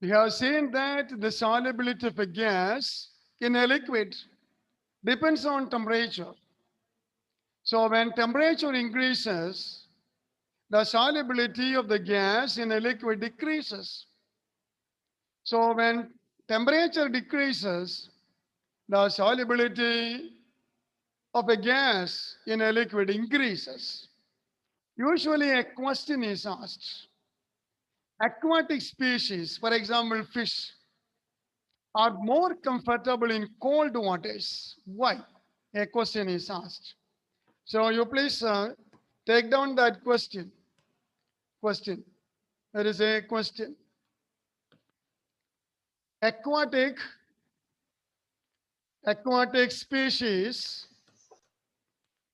We have seen that the solubility of a gas in a liquid depends on temperature. So when temperature increases, the solubility of the gas in a liquid decreases. So when temperature decreases, the solubility of a gas in a liquid increases. Usually a question is asked. Aquatic species, for example, fish, are more comfortable in cold waters. Why? A question is asked. So you please take down that question. Question. There is a question. Aquatic aquatic species,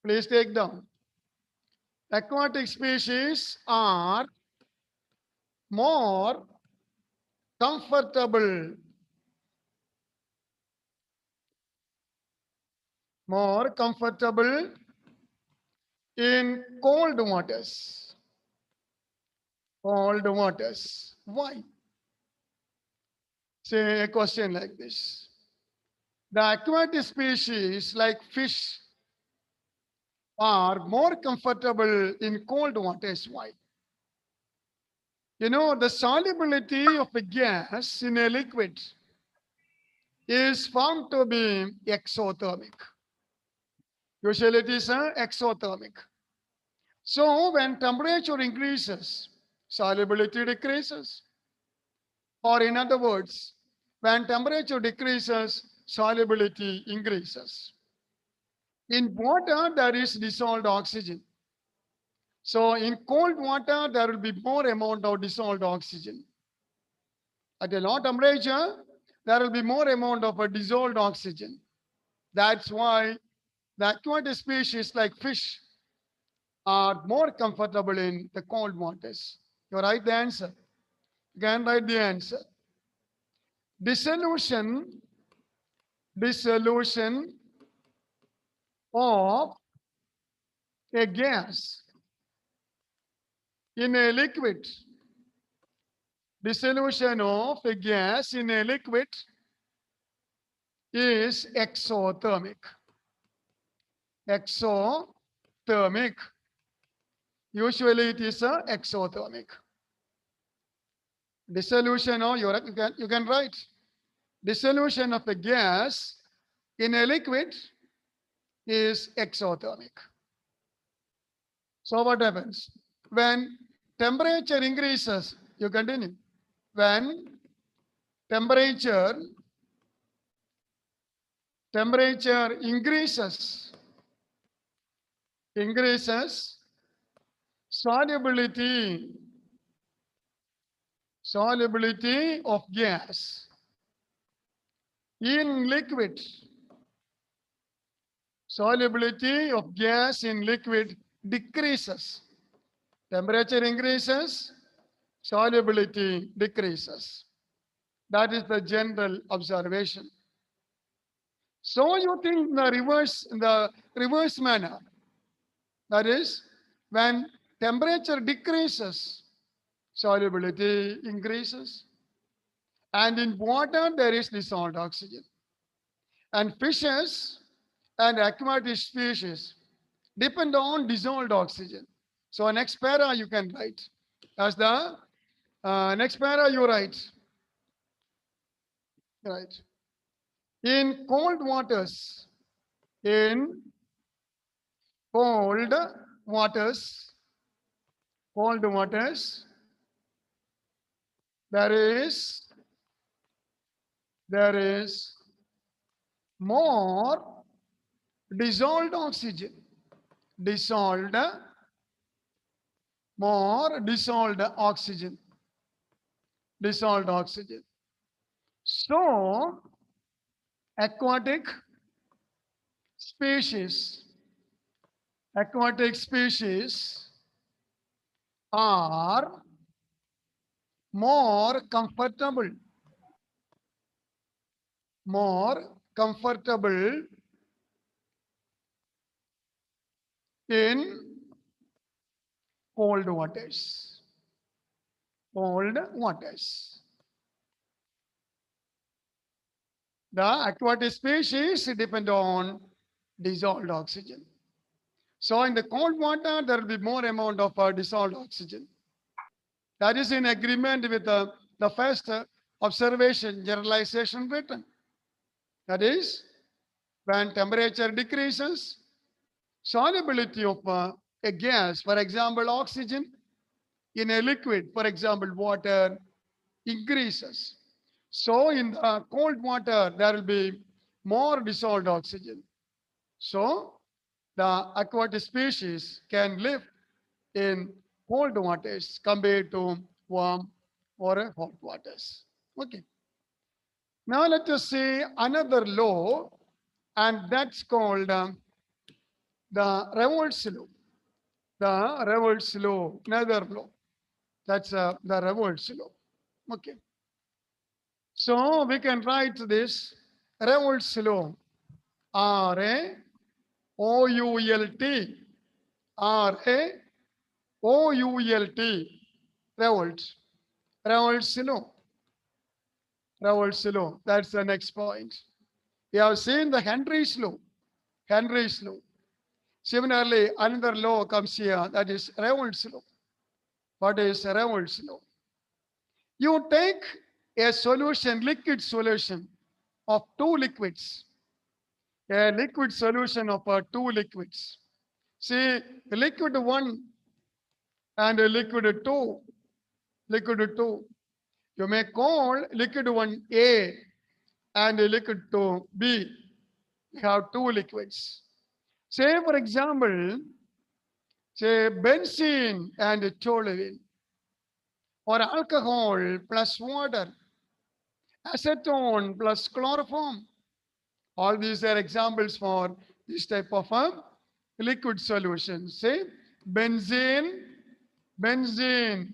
please take down. Aquatic species are more comfortable, more comfortable in cold waters. Cold waters. Why? Say a question like this. The aquatic species like fish are more comfortable in cold waters. Why? You know, the solubility of a gas in a liquid is found to be exothermic. Usually it is exothermic. So when temperature increases, solubility decreases. Or in other words, when temperature decreases, solubility increases. In water, there is dissolved oxygen. So in cold water, there will be more amount of dissolved oxygen. At a low temperature, there will be more amount of a dissolved oxygen. That's why the aquatic species like fish are more comfortable in the cold waters. You write the answer. You can write the answer. Dissolution, dissolution of a gas in a liquid. Dissolution of a gas in a liquid is exothermic. Exothermic. Usually it is a exothermic. Dissolution, or you can write dissolution of a gas in a liquid is exothermic. So what happens? When temperature increases, you continue. When temperature increases, solubility of gas in liquid, solubility of gas in liquid decreases. Temperature increases, solubility decreases. That is the general observation. So you think in the reverse manner. That is, when temperature decreases, solubility increases. And in water, there is dissolved oxygen. And fishes and aquatic species depend on dissolved oxygen. So next para you can write. As the next para you write. Right. In cold waters, in cold waters, cold waters, there is more dissolved oxygen. Dissolved, more dissolved oxygen. Dissolved oxygen. So aquatic species, aquatic species are more comfortable in cold waters. Cold waters. The aquatic species depend on dissolved oxygen. So in the cold water, there will be more amount of dissolved oxygen. That is in agreement with the first observation generalization written. That is, when temperature decreases, solubility of a gas, for example, oxygen, in a liquid, for example, water, increases. So in the cold water, there will be more dissolved oxygen. So the aquatic species can live in cold waters compared to warm or hot waters. Okay. Now let us see another law, and that's called the Revolt's law. The Revolt's law, another law. That's the Revolt's law. Okay. So we can write this Revolt's law. R A O U L T. R A O U L T. Revolt. Revolt's law. Revolt's law. That's the next point. We have seen the Henry's law. Henry's law. Similarly, another law comes here, that is Revolt's law. What is Revolt's law? You take a solution, liquid solution of two liquids, a liquid solution of two liquids. See, liquid one and liquid two, liquid two. You may call liquid one A and liquid two B. We have two liquids. Say, for example, say benzene and toluene, or alcohol plus water, acetone plus chloroform. All these are examples for this type of a liquid solution. Say benzene, benzene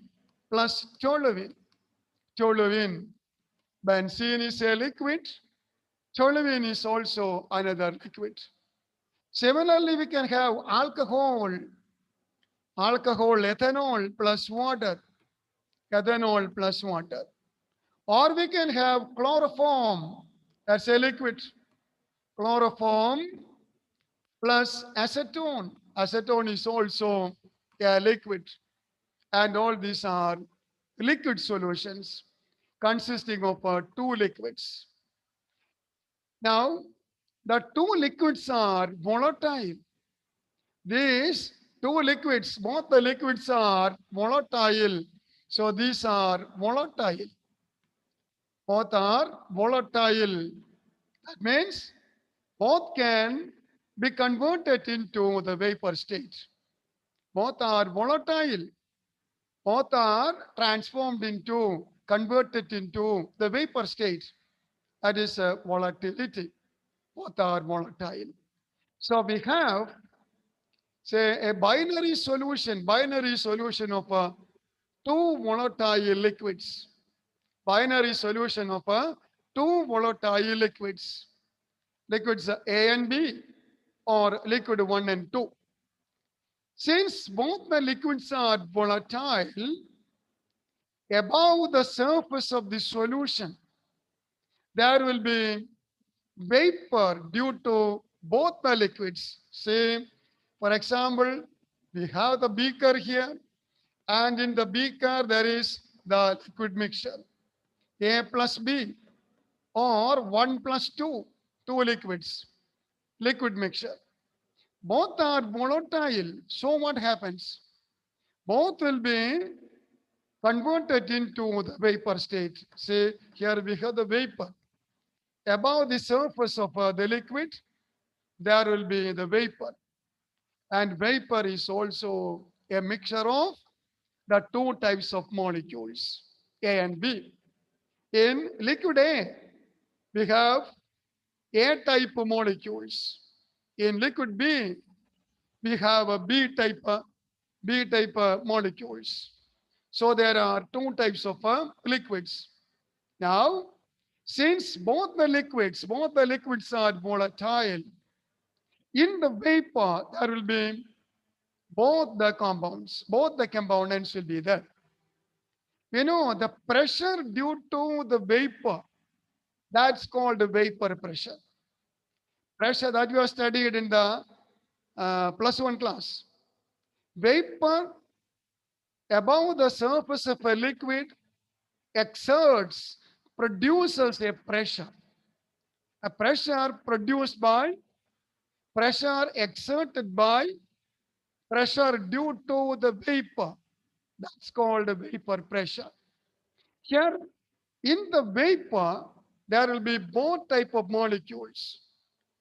plus toluene. Toluene. Benzene is a liquid. Toluene is also another liquid. Similarly, we can have alcohol, ethanol plus water, ethanol plus water. Or we can have chloroform, that's a liquid. Chloroform plus acetone. Acetone is also a liquid. And all these are liquid solutions consisting of two liquids. Now, the two liquids are volatile. These two liquids, both the liquids are volatile. So these are volatile. Both are volatile. That means both can be converted into the vapor state. Both are volatile. Both are transformed into, converted into the vapor state. That is volatility. Both are volatile. So we have, say, a binary solution of two volatile liquids. Binary solution of two volatile liquids. Liquids A and B, or liquid 1 and 2. Since both the liquids are volatile, above the surface of the solution, there will be vapor due to both the liquids. Say, for example, we have the beaker here, and in the beaker there is the liquid mixture, A plus B, or 1 plus 2, two liquids, liquid mixture. Both are volatile. So what happens? Both will be converted into the vapor state. Say, here we have the vapor. Above the surface of the liquid, there will be the vapor. And vapor is also a mixture of the two types of molecules, A and B. In liquid A, we have A-type molecules. In liquid B, we have a B-type molecules. So there are two types of liquids. Now, since both the liquids are volatile, in the vapor there will be both the components will be there. You know, the pressure due to the vapor That's called vapor pressure. Pressure that you have studied in the +1 class. Vapor above the surface of a liquid exerts, produces a pressure. A pressure produced by, pressure exerted by, pressure due to the vapor. That's called vapor pressure. Here, in the vapor, there will be both type of molecules.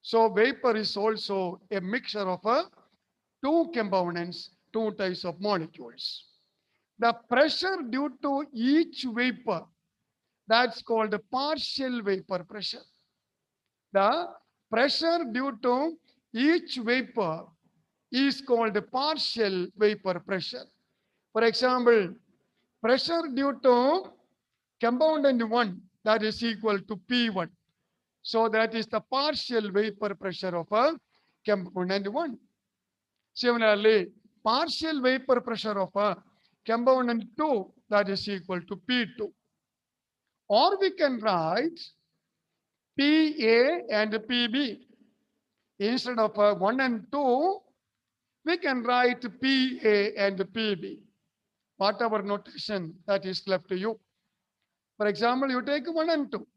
So vapor is also a mixture of two components, two types of molecules. The pressure due to each vapor, that's called the partial vapor pressure. The pressure due to each vapor is called the partial vapor pressure. For example, pressure due to component 1, that is equal to P1. So that is the partial vapor pressure of a component 1. Similarly, partial vapor pressure of a component 2, that is equal to P2. Or we can write PA and PB. Instead of 1 and 2, we can write PA and PB. Whatever notation that is left to you. For example, you take 1 and 2.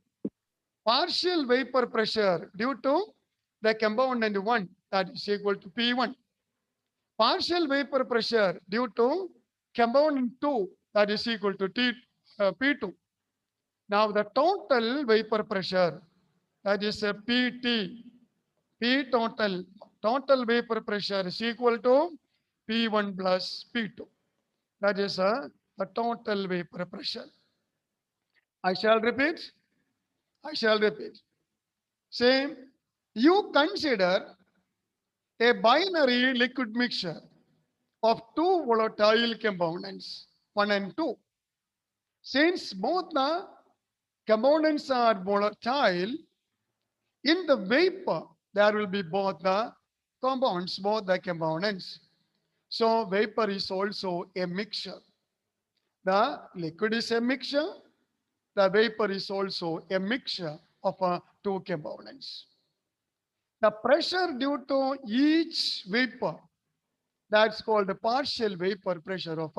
Partial vapor pressure due to the component 1, that is equal to P1. Partial vapor pressure due to component 2, that is equal to P2. Now the total vapor pressure, that is a PT, P total vapor pressure is equal to P1 plus P2. That is the total vapor pressure. I shall repeat. I shall repeat. Say, you consider a binary liquid mixture of two volatile components, 1 and 2. Since both the components are volatile, in the vapor, there will be both the compounds, both the components. So vapor is also a mixture. The liquid is a mixture. The vapor is also a mixture of two components. The pressure due to each vapor, that's called the partial vapor pressure of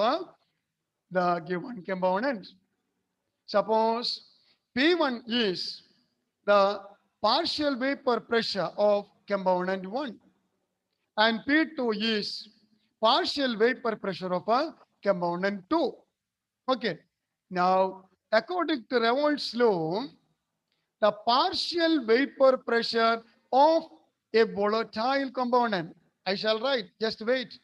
the given component. Suppose P1 is the partial vapor pressure of component 1 and P2 is partial vapor pressure of a component 2. Okay. Now, according to Revolt's law, the partial vapor pressure of a volatile component, I shall write, just wait.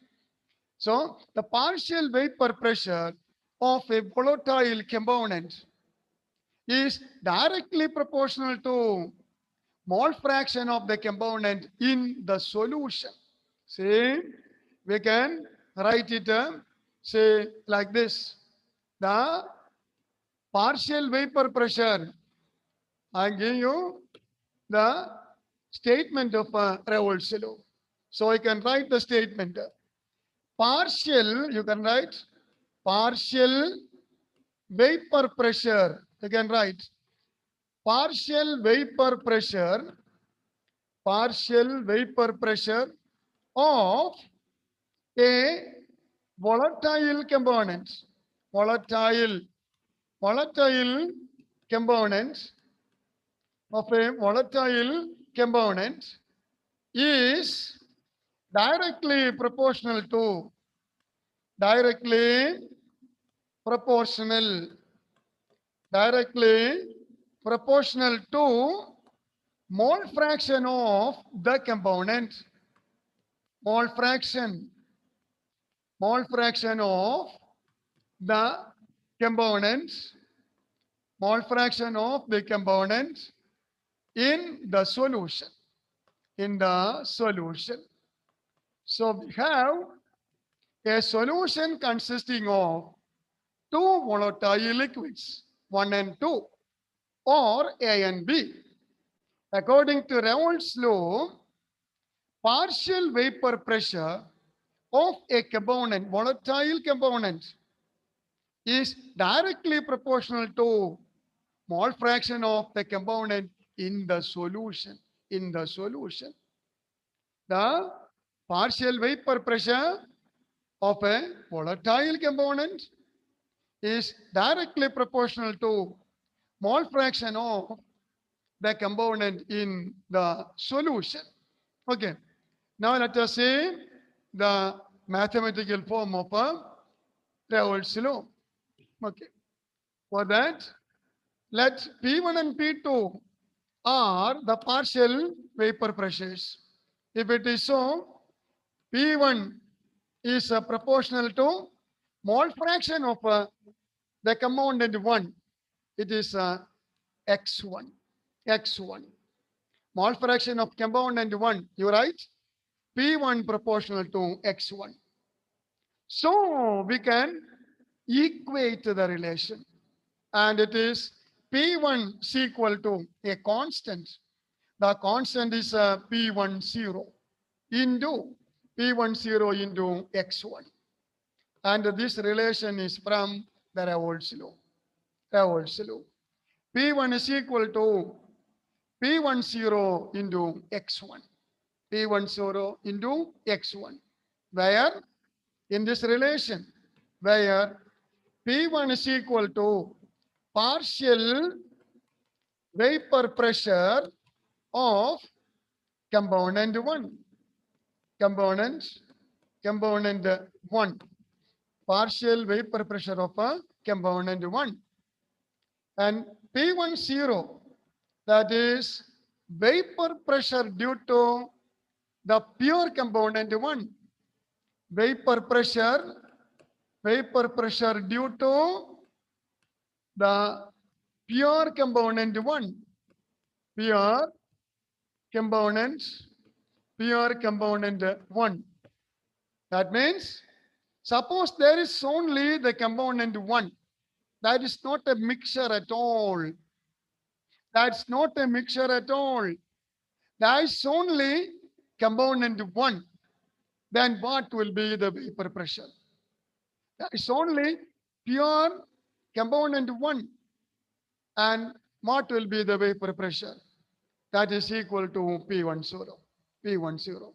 So, the partial vapor pressure of a volatile component is directly proportional to mole fraction of the component in the solution. See, we can write it, say, like this. The partial vapor pressure, I give you the statement of Revolt's law. So I can write the statement. Partial, you can write partial vapor pressure. You can write partial vapor pressure of a volatile component. Volatile component of a volatile component is directly proportional to directly proportional to mole fraction of the component. Mole fraction of the components, mole fraction of the component in the solution. So we have a solution consisting of two volatile liquids, 1 and 2, or A and B. According to Revolt's law, partial vapor pressure of a component, volatile component, is directly proportional to mole fraction of the component in the solution. In the solution, the partial vapor pressure of a volatile component is directly proportional to mole fraction of the component in the solution. Okay. Now let us see the mathematical form of a Raoult's law. Okay. For that, let P1 and P2 are the partial vapor pressures. If it is so, P1 is proportional to mole fraction of the component 1. It is X1. X1. Mole fraction of component 1. You write P1 proportional to X1. So we can equate the relation. And it is P1 is equal to a constant. The constant is P10 into P10 into X1. And this relation is from the Raoult's law. Raoult's law. P1 is equal to P10 into X1. P10 into X1. Where in this relation, where P1 is equal to partial vapor pressure of component 1. Component 1. Partial vapor pressure of a component 1. And P10, that is vapor pressure due to the pure component 1. Vapor pressure due to the pure component 1. Pure component 1. That means, suppose there is only the component 1. That is not a mixture at all. That's not a mixture at all. There is only component 1. Then what will be the vapor pressure? That is only pure component 1. And what will be the vapor pressure? That is equal to P10. P10.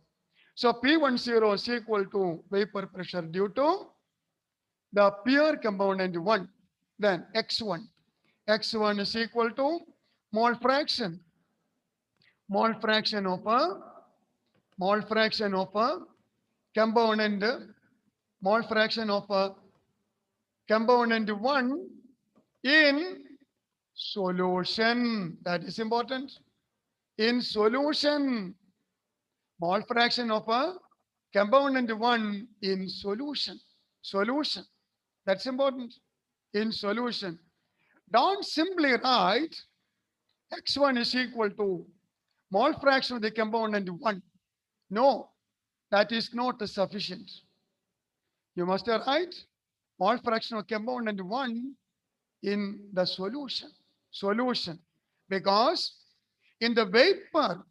So P10 is equal to vapor pressure due to the pure component 1. Then X1. X1 is equal to mole fraction. Mole fraction of a component. Mole fraction of a component 1 in solution. That is important. In solution. Mole fraction of a component 1 in solution. Solution. That's important. In solution. Don't simply write X1 is equal to mole fraction of the component 1. No, that is not sufficient. You must write mole fraction of component 1 in the solution. Solution. Because in the vapor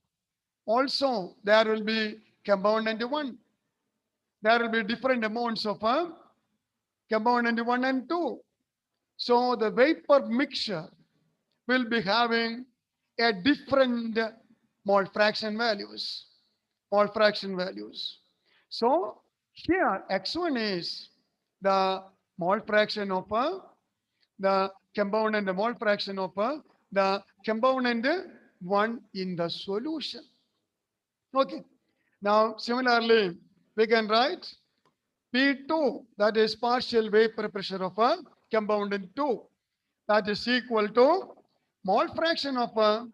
also there will be component 1. There will be different amounts of component 1 and 2. So the vapor mixture will be having a different mole fraction values. Mole fraction values. So here X1 is the mole fraction of the component, the mole fraction of the component 1 in the solution. Okay. Now similarly, we can write P2, that is partial vapor pressure of a component 2. That is equal to mole fraction of a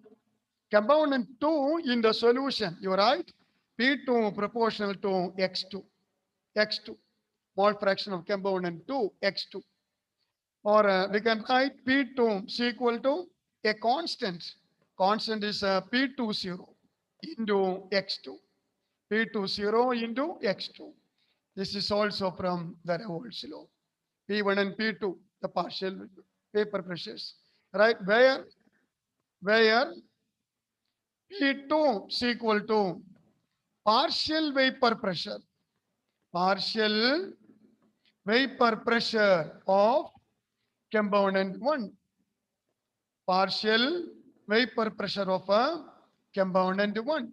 component 2 in the solution. You write P2 proportional to X2. X2. Mole fraction of component 2, X2. Or we can write P2 is equal to a constant. Constant is P20 into X2. P20 into X2. This is also from the Raoult's law. P1 and P2, the partial vapor pressures. Right? Where P2 is equal to partial vapor pressure. Partial vapor pressure of component 1. partial vapor pressure of a component 1.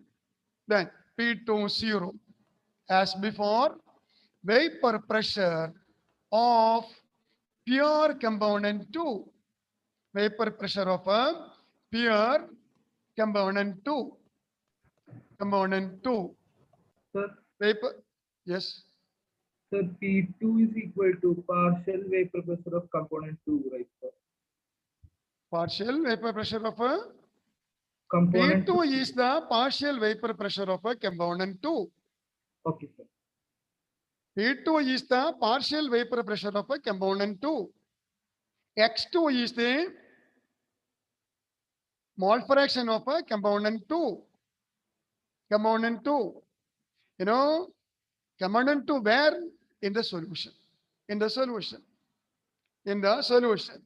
Then P20 as before, vapor pressure of pure component 2. Vapor pressure of a pure component 2. Component 2. Sir, Vapor, yes. sir, P2 is equal to partial vapor pressure of component 2, right, sir? Partial vapor pressure of a Component P2 2. is the partial vapor pressure of a component 2. Okay, sir. P2 is the partial vapor pressure of a component 2. X2 is the mole fraction of a component 2. Component 2. You know, component 2 where? In the solution. In the solution. In the solution.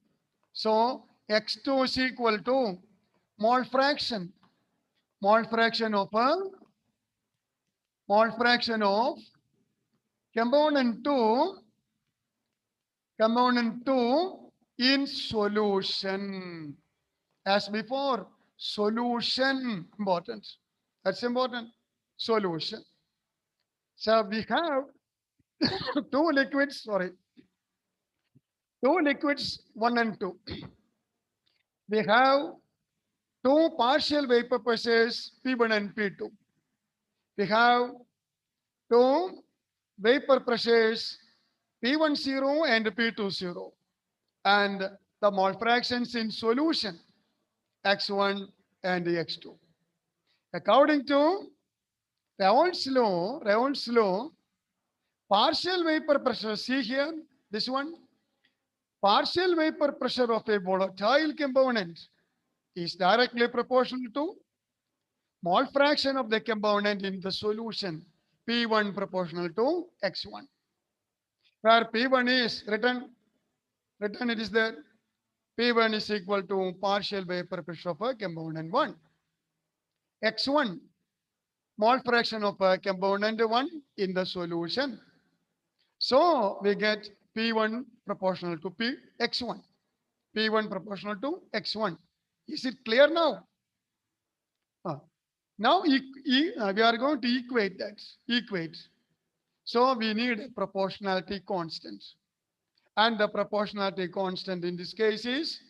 So X2 is equal to mole fraction. Mole fraction of a mole fraction of component 2. Component 2 in solution. As before, solution important. That's important. Solution. So we have two liquids, sorry, two liquids, 1 and 2. We have two partial vapor pressures, P1 and P2. We have two vapor pressures, P10 and P20. And the mole fractions in solution, X1 and X2. According to Raoult's law, partial vapor pressure, see here, this one, partial vapor pressure of a volatile component is directly proportional to mole fraction of the component in the solution, P1 proportional to X1. Where P1 is written it is there, P1 is equal to partial vapor pressure of a component 1. X1, mole fraction of a component 1 in the solution. So we get P1 proportional to X1. P1 proportional to X1. Is it clear now? Now we are going to equate that. Equate. So we need a proportionality constant. And the proportionality constant in this case is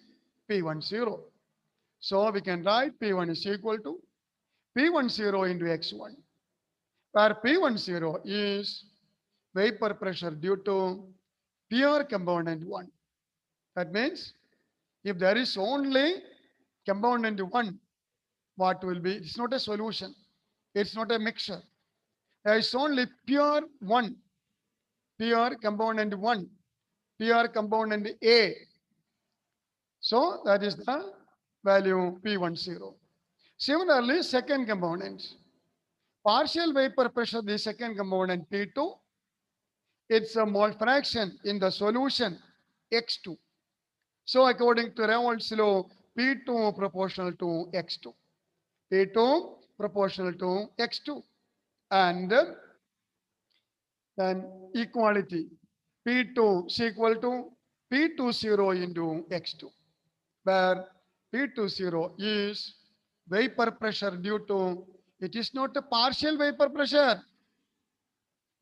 P10. So we can write P1 is equal to P10 into X1, where P10 is vapor pressure due to pure component 1. That means if there is only component 1, what will be? It's not a solution. It's not a mixture. There is only pure 1, pure component 1, pure component A. So that is the value P10. Similarly, second component, partial vapor pressure, the second component P2, it's a mole fraction in the solution X2. So according to Reynolds law, P2 proportional to X2. P2 proportional to X2. And then equality. P2 is equal to P20 into X2, where P20 is vapor pressure due to, it is not a partial vapor pressure.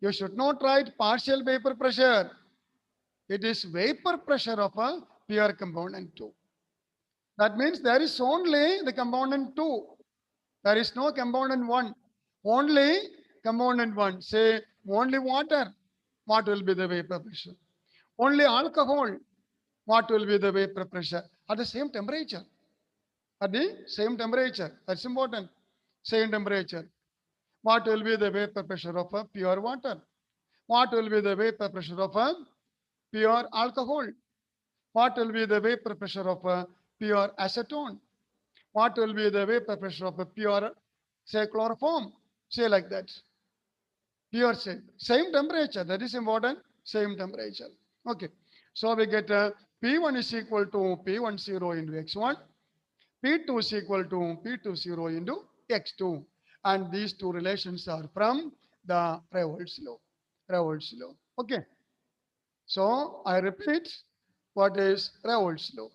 You should not write partial vapor pressure. It is vapor pressure of a pure component 2. That means there is only the component 2. There is no component 1. Only component 1. Say only water. What will be the vapor pressure? Only alcohol. What will be the vapor pressure? At the same temperature. At the same temperature. That's important. Same temperature. What will be the vapor pressure of a pure water? What will be the vapor pressure of a pure alcohol? What will be the vapor pressure of a pure acetone? What will be the vapor pressure of a pure, say, chloroform? Say like that. Pure same temperature. That is important. Same temperature. Okay. So we get P1 is equal to P10 into X1. P2 is equal to P20 into X2. And these two relations are from the Reynolds law. Reynolds law. Okay. So I repeat, what is Reynolds law?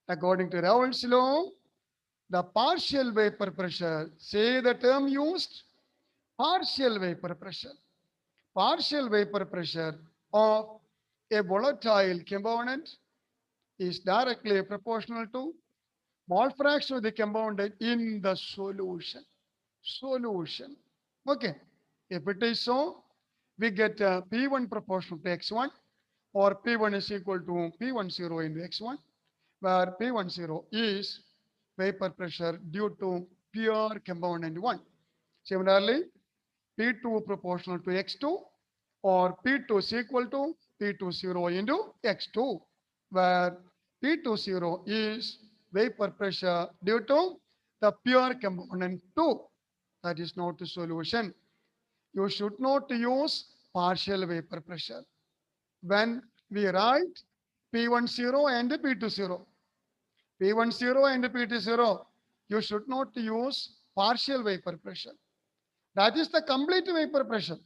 According to Raoult's law, the partial vapor pressure, say the term used, partial vapor pressure. Partial vapor pressure of a volatile component is directly proportional to mole fraction of the component in the solution. Solution. Okay. If it is so, we get P1 proportional to X1, or P1 is equal to P10 into X1, where P10 is vapor pressure due to pure component 1. Similarly, P2 proportional to X2, or P2 is equal to P20 into X2, where P20 is vapor pressure due to the pure component 2. That is not the solution. You should not use partial vapor pressure when we write P10 and P20. P10 and P20, you should not use partial vapor pressure. That is the complete vapor pressure,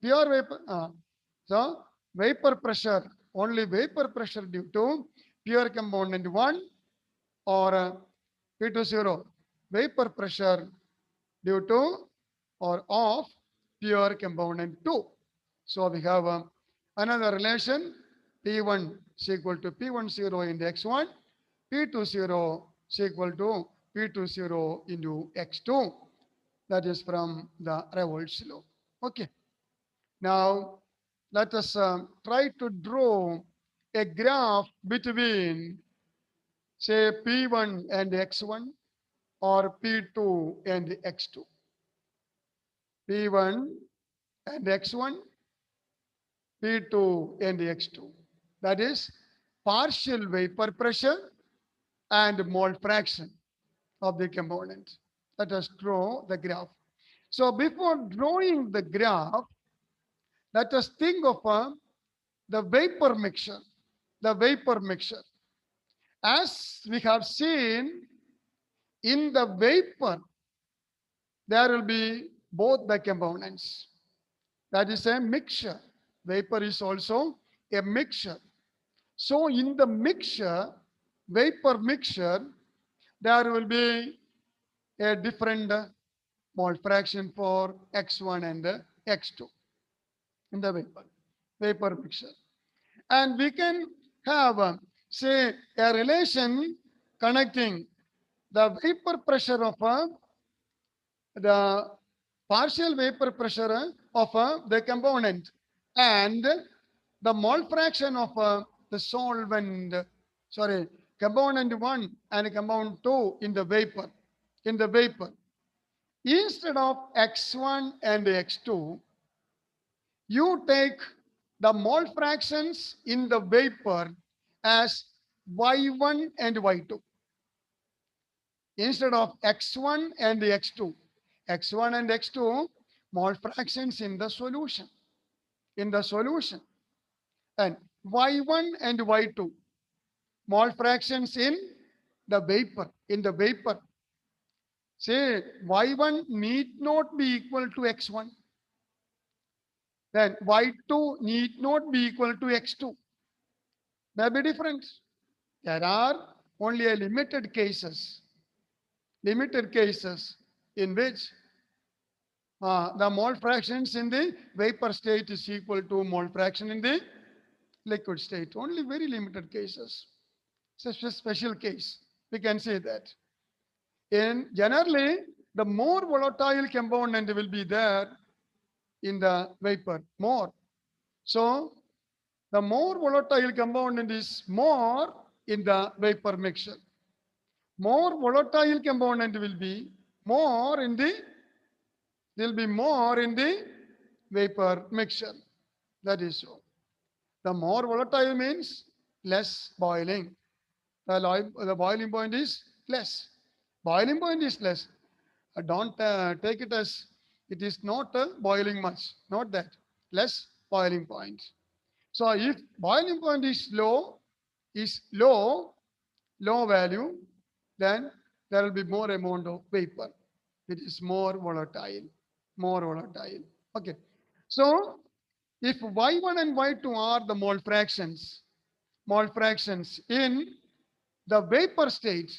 pure vapor. So vapor pressure, only vapor pressure due to pure component 1, or P20, vapor pressure due to or of pure component 2. So we have another relation, P1 is equal to P10 into X1, P20 is equal to P20 into X2. That is from the Revolt's law. Okay. Now, let us try to draw a graph between, say, P1 and X1, or P2 and X2. P1 and X1, P2 and X2. That is partial vapor pressure and mole fraction of the component. Let us draw the graph. So before drawing the graph, let us think of the vapor mixture. The vapor mixture. As we have seen, in the vapor, there will be both the components. That is a mixture. Vapor is also a mixture. So in the mixture, vapor mixture, there will be a different mole fraction for X1 and X2 in the vapor mixture. And we can have, say, a relation connecting the vapor pressure of the partial vapor pressure of the component and the mole fraction of the solvent, sorry, component 1 and component 2 in the vapor. In the vapor, instead of X1 and X2, you take the mole fractions in the vapor as Y1 and Y2 instead of X1 and X2. X1 and X2 mole fractions in the solution. In the solution. And Y1 and Y2 mole fractions in the vapor. In the vapor. Say Y1 need not be equal to X1. Then Y2 need not be equal to X2. There be difference. There are only a limited cases in which the mole fractions in the vapor state is equal to mole fraction in the liquid state. Only very limited cases. It's a special case. We can say that. In generally, the more volatile component will be there in the vapor, more. So the more volatile component is more in the vapor mixture. More volatile component will be more in the vapor mixture. That is so. The more volatile means less boiling. The boiling point is less. Boiling point is less. Don't take it as it is not boiling much. Not that. Less boiling point. So if boiling point is low, low value, then there will be more amount of vapor. It is more volatile. More volatile. Okay. So if Y1 and Y2 are the mole fractions in the vapor state,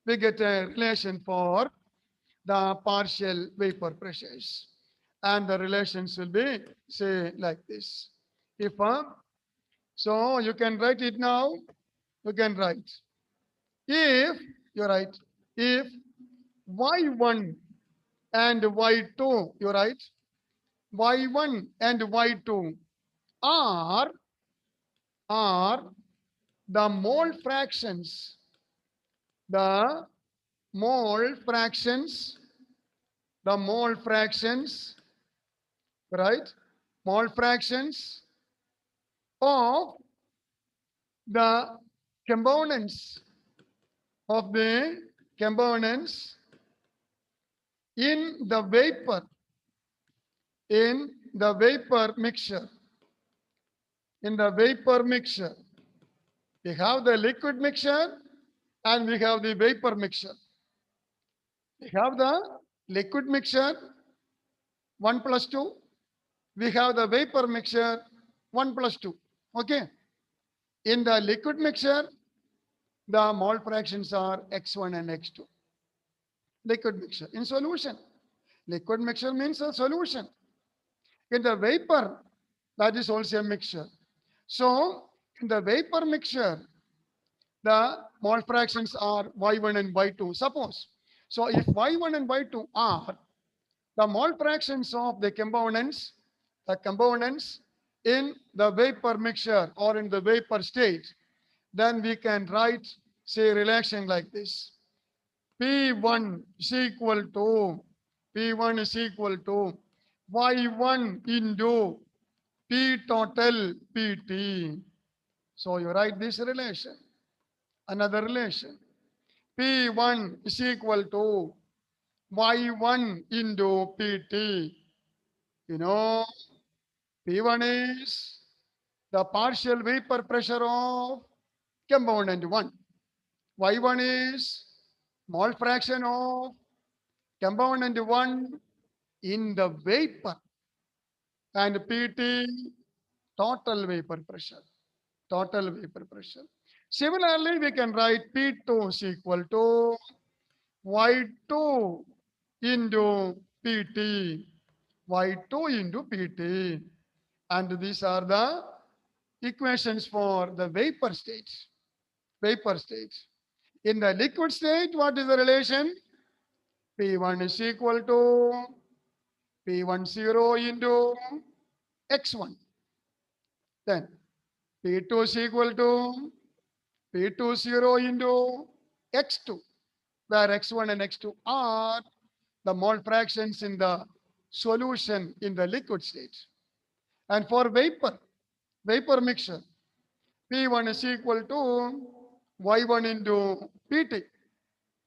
we get a relation for the partial vapor pressures. And the relations will be, say, like this. If, so you can write it now, you can write. If, you write, if Y1 and Y2, you write, Y1 and Y2 are, are the mole fractions, the mole fractions, the mole fractions, right? Mole fractions of the components of the components in the vapor, in the vapor mixture, in the vapor mixture. We have the liquid mixture and we have the vapor mixture. We have the liquid mixture 1 plus 2. We have the vapor mixture 1 plus 2. Okay. In the liquid mixture, the mole fractions are x1 and x2. Liquid mixture. In solution, liquid mixture means a solution. In the vapor, that is also a mixture. So, in the vapor mixture, the mole fractions are y1 and y2. Suppose, so if y1 and y2 are the mole fractions of the components in the vapor mixture or in the vapor state, then we can write, say, relation like this. P1 is equal to, P1 is equal to Y1 into P total PT. So you write this relation, another relation. P1 is equal to Y1 into PT. You know, P1 is the partial vapor pressure of component 1. Y1 is mole fraction of component 1 in the vapor, and PT total vapor pressure. Total vapor pressure. Similarly, we can write P2 is equal to Y2 into PT. Y2 into PT. And these are the equations for the vapor state. Vapor state. In the liquid state, what is the relation? P1 is equal to P10 into X1. Then P2 is equal to P20 into X2, where X1 and X2 are the mole fractions in the solution in the liquid state. And for vapor mixture, P1 is equal to Y1 into PT,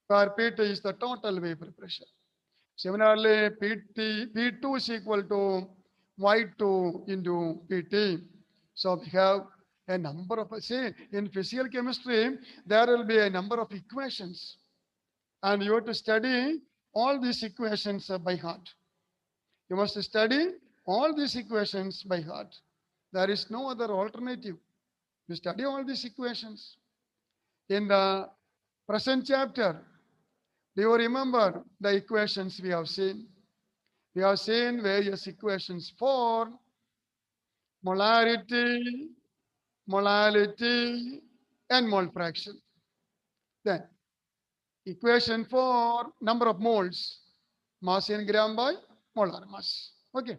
where PT is the total vapor pressure. Similarly, P2 is equal to Y2 into PT. So we have a number of, say, in physical chemistry, there will be a number of equations. And you have to study all these equations by heart. You must study all these equations by heart. There is no other alternative. You study all these equations. In the present chapter, do you remember the equations we have seen? We have seen various equations for molarity, molality, and mole fraction. Then, equation for number of moles, mass in gram by molar mass. Okay.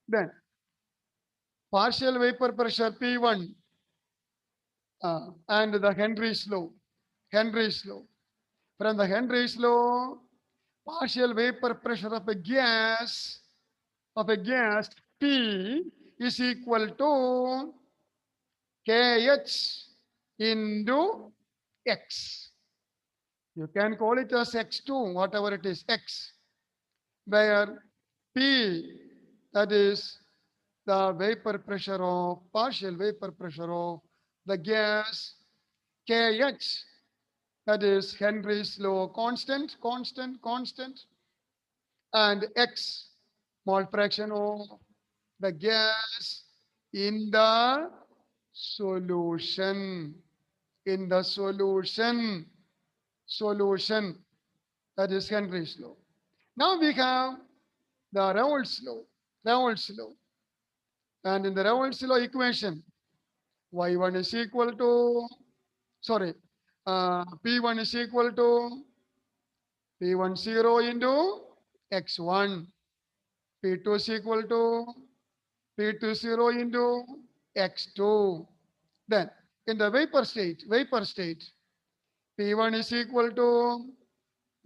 Then, partial vapor pressure P1 and the Henry's law. Henry's law. From the Henry's law, partial vapor pressure of a gas P is equal to KH into X. You can call it as X2, whatever it is, X, where P, that is the vapor pressure of, partial vapor pressure of the gas, KH, that is Henry's law constant, and X, mole fraction of the gas in the solution. in the solution, that is Henry's law. Now we have the Raoult's law. And in the Raoult's law equation, y1 is equal to, sorry, p1 is equal to p10 into x1, p2 is equal to p20 into x2. Then in the vapor state, p1 is equal to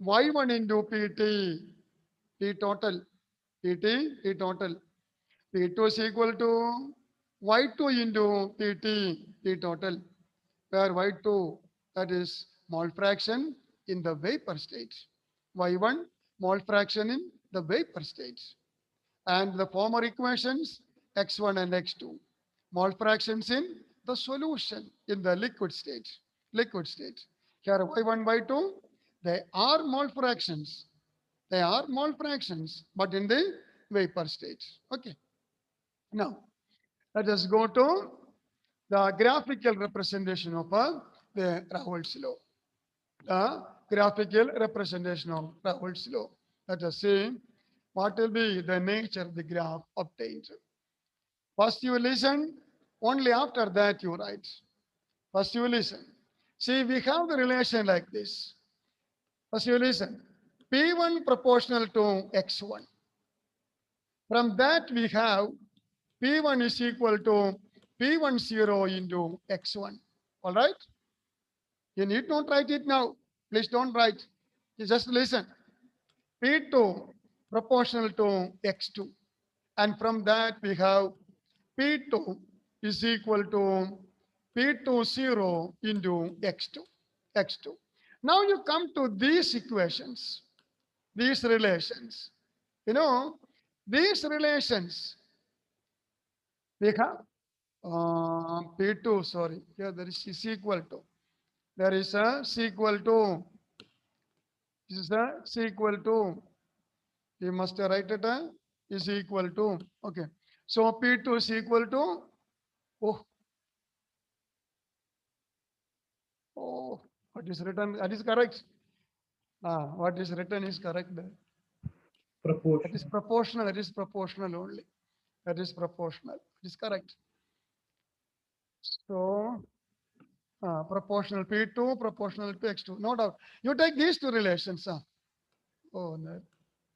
y1 into pt, p total, p total. P2 is equal to y2 into p total, where y2, that is mole fraction in the vapor state, y1 mole fraction in the vapor state, and the former equations x1 and x2 mole fractions in the solution in the liquid state. Here y1, y2, they are mole fractions. But in the vapor state. Okay. Now, let us go to the graphical representation of the Raoult's law. The graphical representation of Raoult's law. Let us see what will be the nature of the graph obtained. First you listen, only after that you write. First you listen. See, we have the relation like this. First you listen. P1 proportional to x1. From that we have P1 is equal to P10 into x1. All right? You need not write it now. Please don't write. You just listen. P2 proportional to x2. And from that we have P2 is equal to P20 into x2. Now you come to these equations, these relations. You know, these relations, we have P2, sorry, here there is equal to. There is a C equal to. This is a C equal to. You must write it is equal to. Okay. So P2 is equal to. What is written? That is correct. What is written is correct there. That is Proportional. proportional. That is proportional only. That is proportional. It is correct. So proportional P2, proportional to X2. No doubt. You take these two relations. Oh, no.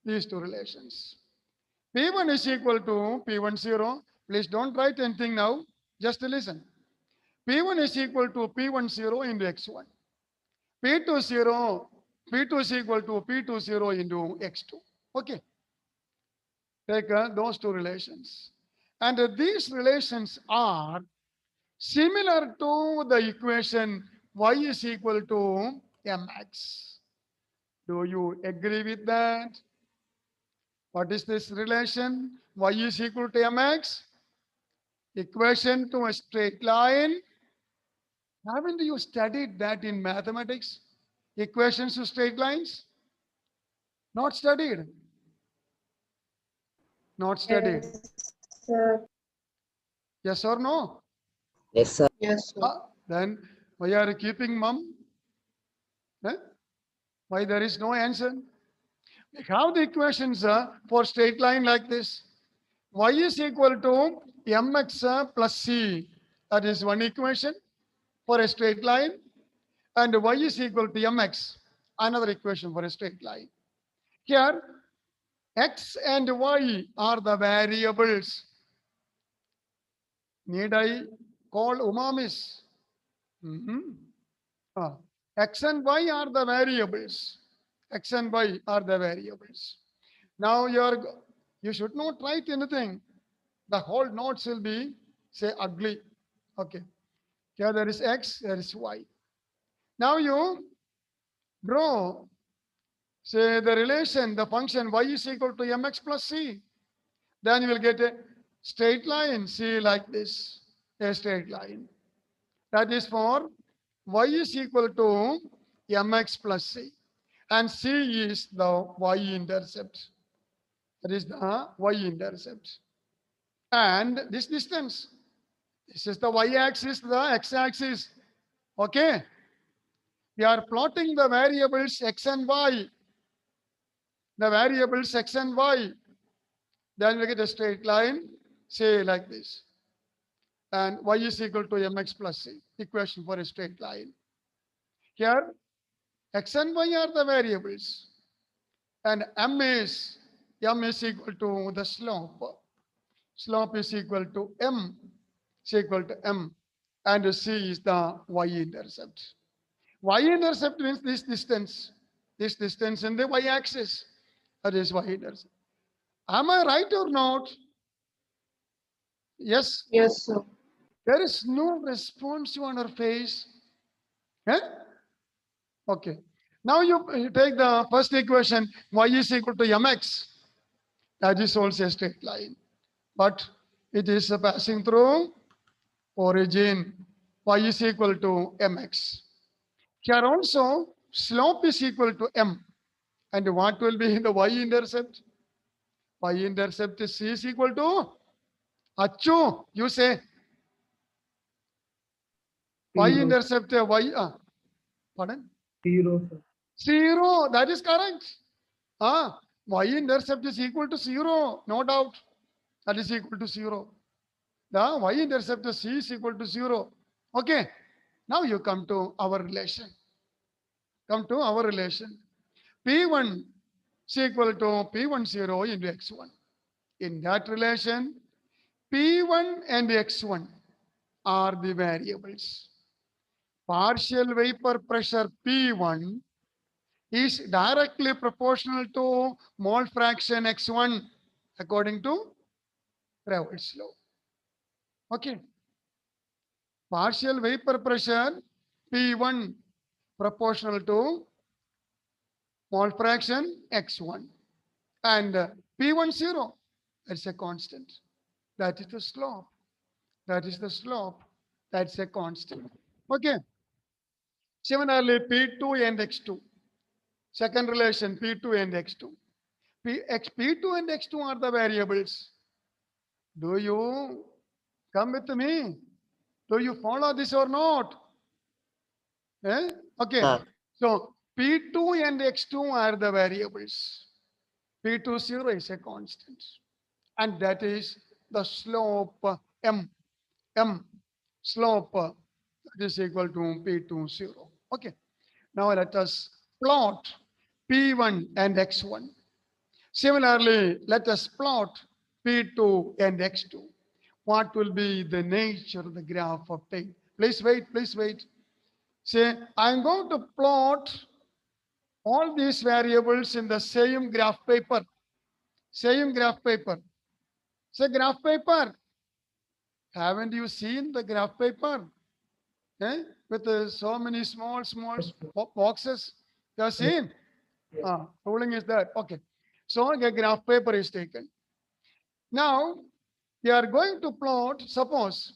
These two relations. P1 is equal to P10. Please don't write anything now. Just listen. P1 is equal to P10 into X1. P2 is equal to P20 into X2. Okay. Take those two relations. And these relations are similar to the equation y is equal to mx. Do you agree with that? What is this relation? Y is equal to mx. Equation to a straight line. Haven't you studied that in mathematics? Equations to straight lines? Not studied. Not studied. Yes, sir. Yes or no? Yes, sir. Yes, sir. Then why are you keeping mum? Why there is no answer? We have the equations for straight line like this. Y is equal to mx plus c. That is one equation for a straight line. And y is equal to mx. Another equation for a straight line. Here, x and y are the variables. Need I call Umamis? X and y are the variables. X and y are the variables. Now you should not write anything. The whole notes will be, say, ugly. Okay. Here there is x, there is y. Now you draw, say, the relation, the function y is equal to mx plus c. Then you will get a straight line, see, like this, a straight line. That is for y is equal to mx plus c. And c is the y-intercept. That is the y-intercept. And this distance. This is the y-axis, the x-axis. Okay. We are plotting the variables x and y. The variables x and y. Then we get a straight line, say like this. And y is equal to mx plus c. Equation for a straight line. Here, x and y are the variables. And m is equal to the slope. Slope is equal to m. Is equal to m. And c is the y-intercept. Y-intercept means this distance. This distance in the y-axis. That is y-intercept. Am I right or not? Yes. Yes, sir. There is no response on her face. Eh? Okay. Now you take the first equation, y is equal to mx. That is also a straight line. But it is passing through origin. Y is equal to mx. Here also, slope is equal to m. And what will be the y-intercept? Y-intercept is c is equal to Achu. You say Zero. y-intercept y. Pardon? 0, sir. 0. That is correct. Y-intercept is equal to 0. No doubt. That is equal to 0. The y-intercept c is equal to 0. Okay. Now you come to our relation. Come to our relation. P1 is equal to P10 into x1. In that relation, P1 and x1 are the variables. Partial vapor pressure P1 is directly proportional to mole fraction x1 according to Raoult's law. Okay. Partial vapor pressure P1 proportional to mole fraction x1 and P10, that's a constant. That is the slope. That is the slope. That's a constant. Okay. Similarly, P2 and x2. Second relation, P2 and x2. P2 and x2 are the variables. Do you come with me? Do you follow this or not? Eh? Okay. So P2 and x2 are the variables. P20 is a constant. And that is the slope m. M slope that is equal to P20. Okay. Now let us plot P1 and x1. Similarly, let us plot P2 and x2. What will be the nature of the graph obtained? Please wait, please wait. Say, I'm going to plot all these variables in the same graph paper. Same graph paper. Say, graph paper. Haven't you seen the graph paper? Eh? With so many small boxes. You have seen? Ruling is that. Okay. So a graph paper is taken. Now, we are going to plot, suppose,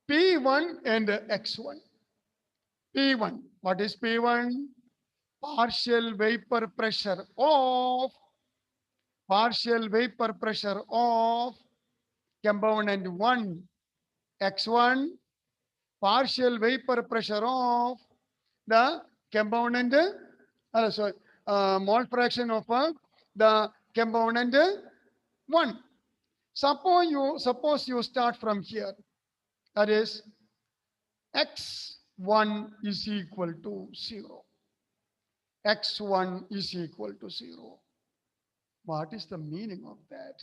P1 and x1. P1. What is P1? Partial vapor pressure of component 1. X1. Partial vapor pressure of the component, mole fraction of the component 1. Suppose you start from here. That is x1 is equal to 0. X1 is equal to 0. What is the meaning of that?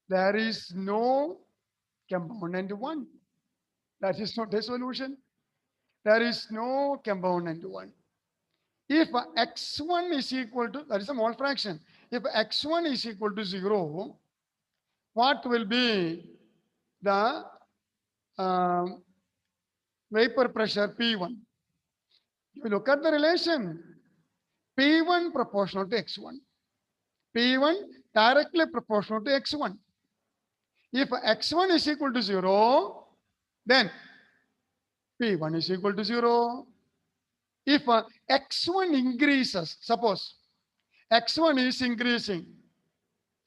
There is no component 1. That is not a solution. There is no component 1. If x1 is equal to, that is a mole fraction. If x1 is equal to 0, what will be the vapor pressure P1? You look at the relation. P1 proportional to x1. P1 directly proportional to x1. If x1 is equal to 0, then P1 is equal to 0. If x1 increases, suppose x1 is increasing,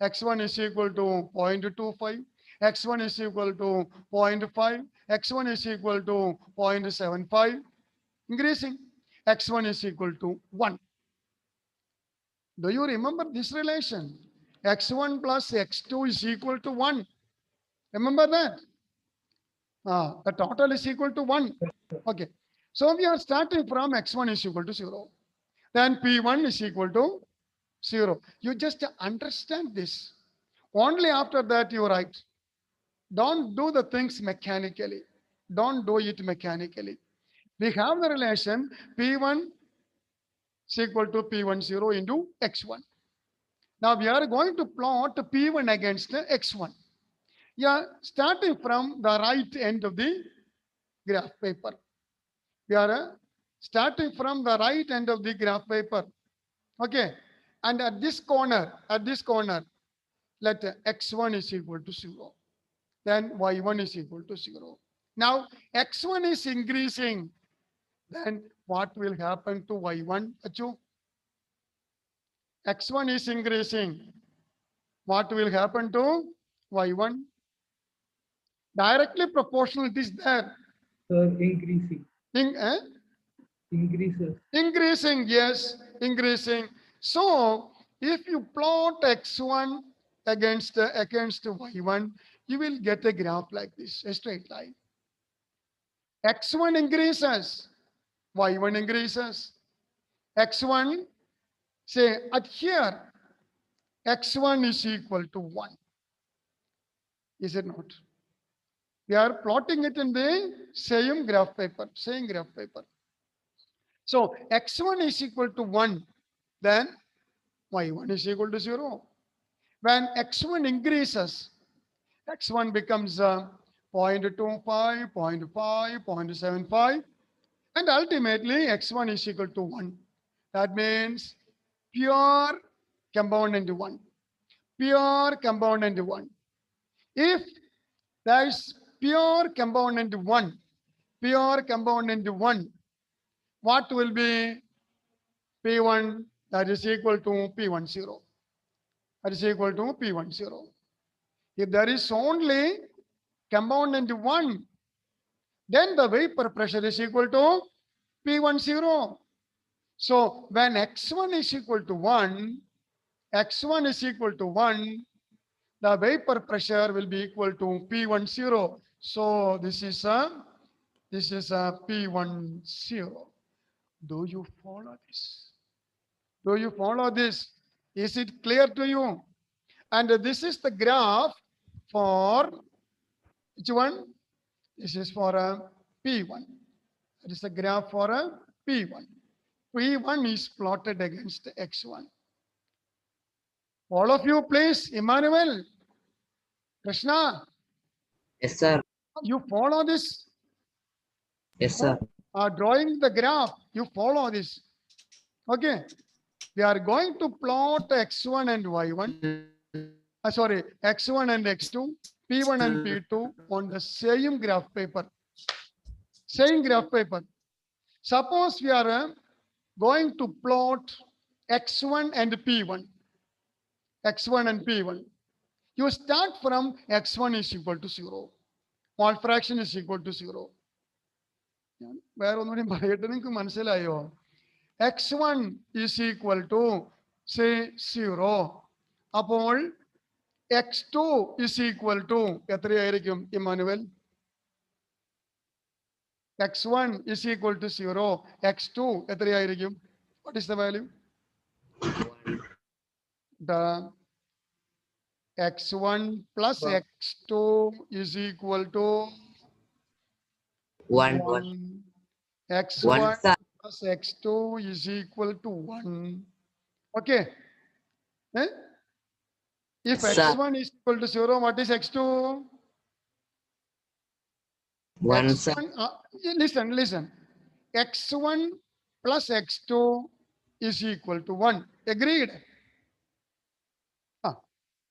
x1 is equal to 0.25, x1 is equal to 0.5, x1 is equal to 0.75, increasing. X1 is equal to 1. Do you remember this relation? X1 plus X2 is equal to 1. Remember that? The total is equal to 1. Okay. So we are starting from X1 is equal to 0. Then P1 is equal to 0. You just understand this. Only after that you write. Don't do the things mechanically. Don't do it mechanically. We have the relation P1 is equal to P10 into X1. Now we are going to plot P1 against X1. Yeah, starting from the right end of the graph paper. We are starting from the right end of the graph paper. Okay. And at this corner, let X1 is equal to 0. Then Y1 is equal to 0. Now, X1 is increasing. Then what will happen to Y1? Achu? X1 is increasing. What will happen to Y1? Directly proportional, it is there. Sir, increasing. In, Increases. increasing, yes, increasing. So, if you plot X1 against Y1, you will get a graph like this, a straight line. X1 increases, Y1 increases. X1, say at here, X1 is equal to 1. Is it not? We are plotting it in the same graph paper, same graph paper. So X1 is equal to 1, then Y1 is equal to 0. When X1 increases, X1 becomes 0.25, 0.5, 0.75, and ultimately X1 is equal to 1. That means pure component 1. Pure component 1. If there is pure component 1, what will be P1? That is equal to P10. That is equal to P10. If there is only component 1, then the vapor pressure is equal to P10. So when X1 is equal to 1, X1 is equal to 1, the vapor pressure will be equal to P10. So this is a P10. Do you follow this? Do you follow this? Is it clear to you? And this is the graph for which one? This is for a P1. It is a graph for a P1. P1 is plotted against X1. All of you, please, Emmanuel, Krishna, Yes, sir. you follow this. Yes, sir. Drawing the graph, you follow this. Okay. We are going to plot X1 and Y1. Sorry, X1 and X2, P1 and P2 on the same graph paper. Same graph paper. Suppose we are going to plot X1 and P1. X1 and P1. You start from X1 is equal to 0. Small fraction is equal to 0. വേറെ ഒന്നുകൂടി പറയട്ടെ നിങ്ങൾക്ക് മനസ്സിലായോ X1 is equal to say 0. അപ്പോൾ X2 is equal to എത്രയായിരിക്കും Emmanuel? X1 is equal to 0. X2 എത്രയായിരിക്കും? What is the value? The X1 plus X2 is equal to 1. X1 1, sir. plus X2 is equal to 1. Okay. Eh? If Yes, sir. X1 is equal to 0, what is X2? 1, sir. X1, listen. X1 plus X2 is equal to 1. Agreed?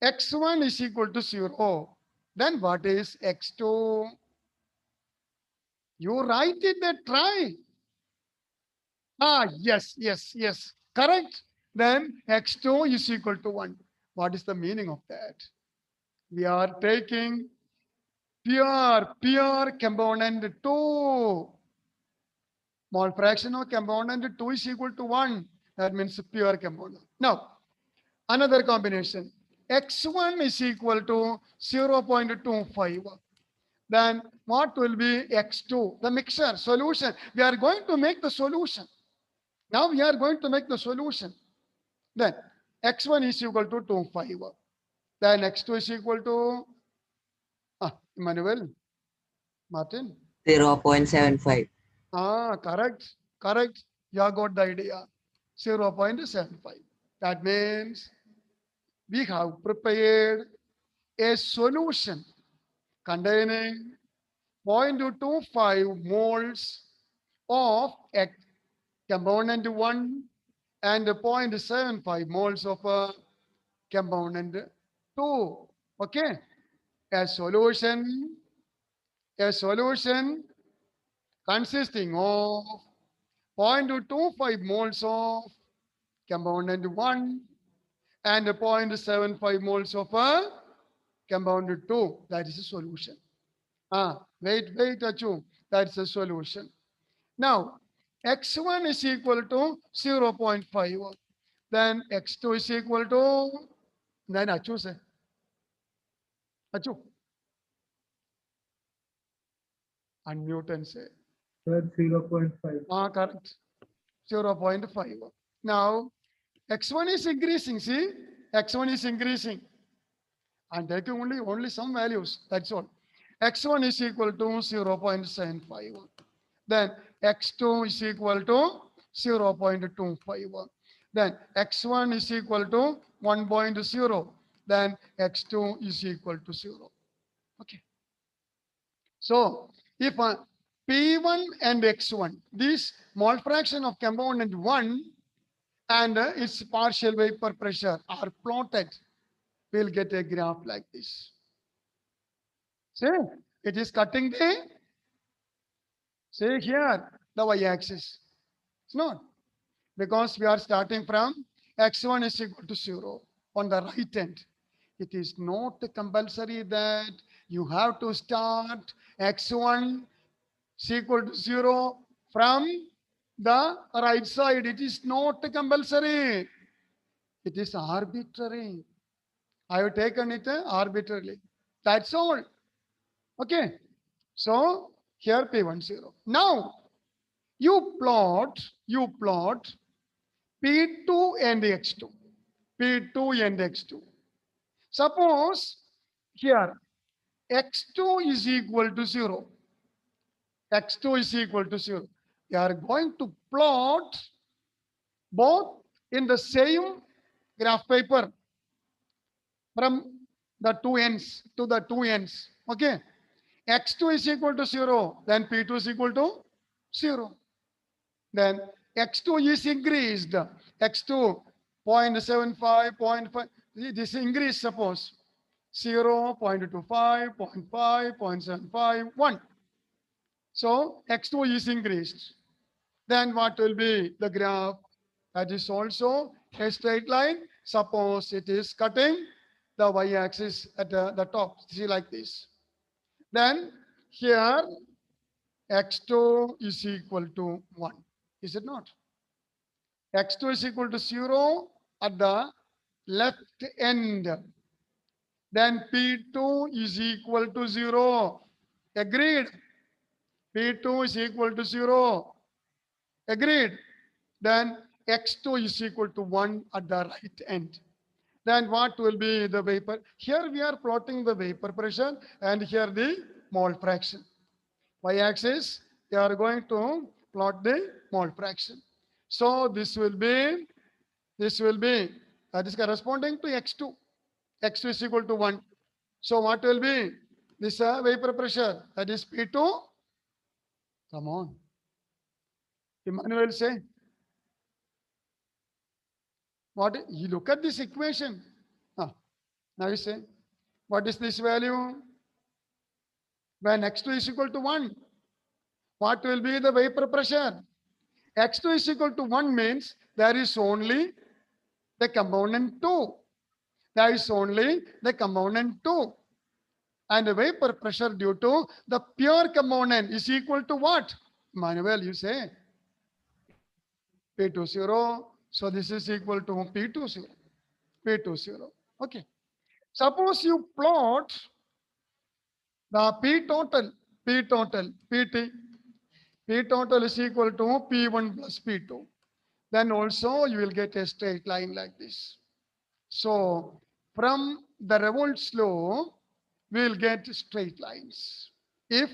X1 is equal to 0. Then what is X2? You write it there, try. Yes. Correct. Then X2 is equal to 1. What is the meaning of that? We are taking pure component 2. Mole fraction of component 2 is equal to 1. That means pure component. Now, another combination. X1 is equal to 0.25. Then what will be X2? The mixture, solution. We are going to make the solution. Now we are going to make the solution. Then X1 is equal to 25. Then X2 is equal to, Emmanuel, Martin. 0.75. Correct, correct. You have got the idea. 0.75. That means we have prepared a solution containing 0.25 moles of a component 1 and 0.75 moles of a component 2. Okay. A solution consisting of 0.25 moles of component 1 and 0.75 moles of a component 2. That is a solution. Wait, Achu. That's a solution. Now, X1 is equal to 0.5. Then X2 is equal to, then Achu say. Achu. Unmute and say. Sir, 0.5. Correct. 0.5. Now, X1 is increasing. See, X1 is increasing. I'm taking only some values. That's all. X1 is equal to 0.75. Then X2 is equal to 0.25. Then X1 is equal to 1.0. Then X2 is equal to 0. Okay. So if P1 and X1, this mole fraction of component 1 and its partial vapor pressure are plotted, we'll get a graph like this. See, it is cutting the, see here, the y-axis. It's not. Because we are starting from X1 is equal to 0 on the right hand. It is not compulsory that you have to start X1 is equal to 0 from the right side. It is not compulsory. It is arbitrary. I have taken it arbitrarily. That's all. Okay. So here P1 0. Now you plot P2 and X2. P2 and X2. Suppose here X2 is equal to 0. X2 is equal to 0. You are going to plot both in the same graph paper from the two ends to the two ends. Okay. X2 is equal to 0. Then P2 is equal to 0. Then X2 is increased. X2 0.75, 0.5. This increase, suppose 0, 0.25, 0.5, 0.75, 1. So X2 is increased. Then what will be the graph? That is also a straight line. Suppose it is cutting the y-axis at the top. See, like this. Then here X2 is equal to 1. Is it not? X2 is equal to 0 at the left end. Then P2 is equal to 0. Agreed. P2 is equal to 0. Agreed. Then X2 is equal to 1 at the right end. Then what will be the vapor? Here we are plotting the vapor pressure and here the mole fraction. Y-axis, they are going to plot the mole fraction. So this will be, that is corresponding to X2. X2 is equal to 1. So what will be this vapor pressure? That is P2. Come on. Emmanuel say. What you look at this equation. Now you say, what is this value? When X2 is equal to 1, what will be the vapor pressure? X2 is equal to 1 means there is only the component 2. There is only the component 2. And the vapor pressure due to the pure component is equal to what? Manuel, you say. P20. So this is equal to P20. P20. Okay. Suppose you plot the P total, PT. P total is equal to P1 plus P2. Then also you will get a straight line like this. So from the Revolt's law, we will get straight lines. If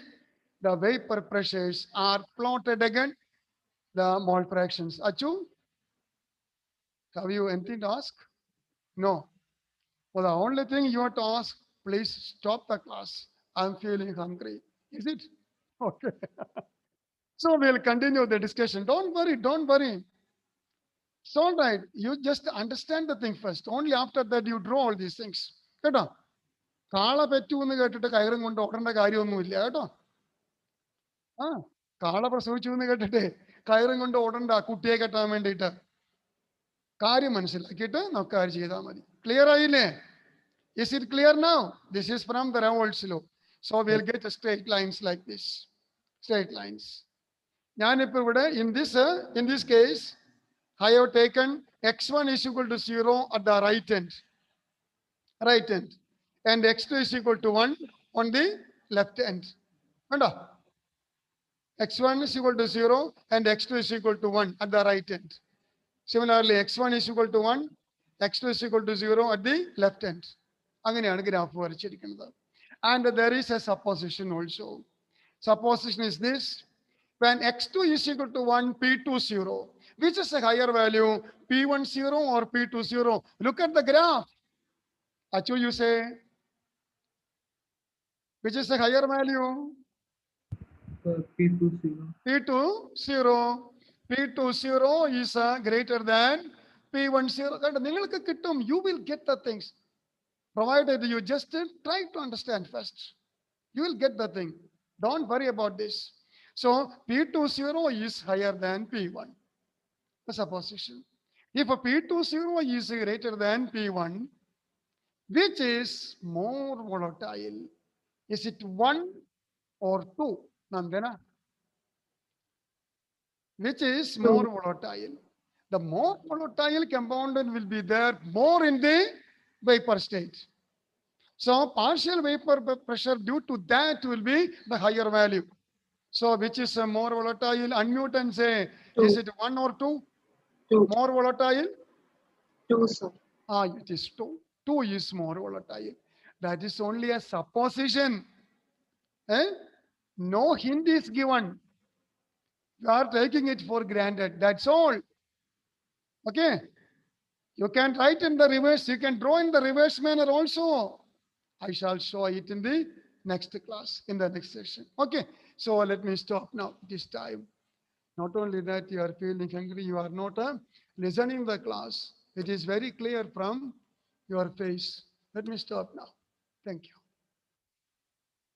the vapor pressures are plotted again, the mole fractions. Achu, have you anything to ask? No. Well, the only thing you have to ask, please stop the class. I'm feeling hungry. Is it? Okay. So we'll continue the discussion. Don't worry, don't worry. It's all right. You just understand the thing first. Only after that you draw all these things. കേട്ടോ കാള പെറ്റു എന്ന് കേട്ടിട്ട് കയറും കൊണ്ട് ഓടേണ്ട കാര്യമൊന്നുമില്ല കേട്ടോ ആ കാള പ്രസവിച്ചു എന്ന് കേട്ടിട്ട് കയറും കൊണ്ട് ഓടണ്ട കുട്ടിയെ കെട്ടാൻ വേണ്ടിയിട്ട് കാര്യം മനസ്സിലാക്കിയിട്ട് നമുക്ക് കാര്യം ചെയ്താൽ മതി ക്ലിയർ ആയില്ലേ Is it clear now? This is from the Revolt's law. So we'll get straight lines like this. Straight lines. ഞാനിപ്പോൾ ഇവിടെ in this case, I have taken x1 is equal to 0 at the right end. Right end. And x2 is equal to 1 on the left end. Kanda? X1 is equal to 0 and x2 is equal to 1 at the right end. Similarly, x1 is equal to 1, x2 is equal to 0 at the left end. അങ്ങനെയാണ് graph വരച്ചിരിക്കുന്നത്. And there is a supposition also. Supposition is this. When x2 is equal to 1, P20, which is a higher value, P10 or P20? Look at the graph. Achu, you say, which is a higher value? P20. P20. P20 is greater than P10. നിങ്ങൾക്ക് കിട്ടും. You will get the things. Provided you just try to understand first. You will get the thing. Don't worry about this. So P20 is higher than P1. The supposition. If a P20 is greater than P1, which is more volatile? Is it 1 or 2? Nandana? Which is more volatile? The more volatile component will be there more in the vapor state. So partial vapor pressure due to that will be the higher value. So which is more volatile? Unmute and say, is it 1 or 2? 2. More volatile? 2, sir. It is 2. 2 is more volatile. That is only a supposition. No hint is given. You are taking it for granted. That's all. Okay. You can write in the reverse. You can draw in the reverse manner also. I shall show it in the next class, in the next session. Okay. So let me stop now this time. Not only that, you are feeling hungry, you are not listening the class. It is very clear from your face. Let me stop now. Thank you.